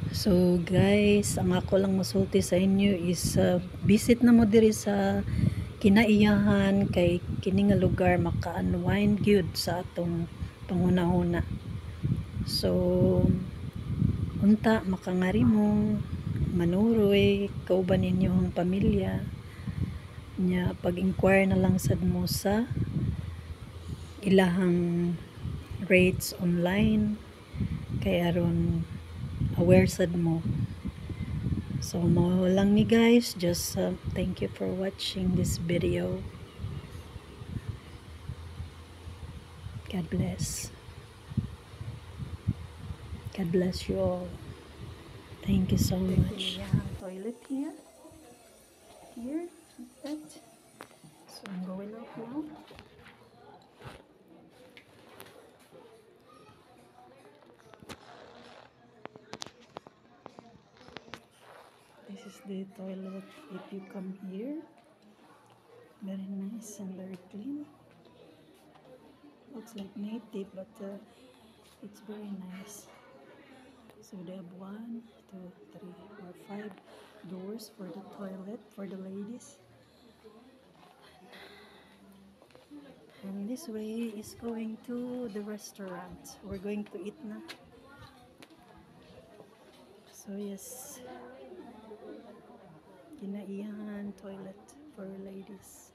So guys, ang ako lang masulti sa inyo is visit na mo diri sa kinaiyahan kay kini nga lugar maka-unwind gyud sa atong panghuna-huna. So unta makangari mo manuroy kauban ninyong pamilya nya pag-inquire na lang sad mo sa ilahang rates online kay aron aware sad mo. So mo lang ni guys, just thank you for watching this video. God bless. God bless you all. Thank you so much. Toilet here. Here, like that. So I'm going out now. This is the toilet if you come here. Very nice and very clean. Looks like native, but it's very nice. So they have 1, 2, 3, or 5 doors for the toilet for the ladies. And this way is going to the restaurant. We're going to eat na. So yes, kinaiyahan toilet for ladies.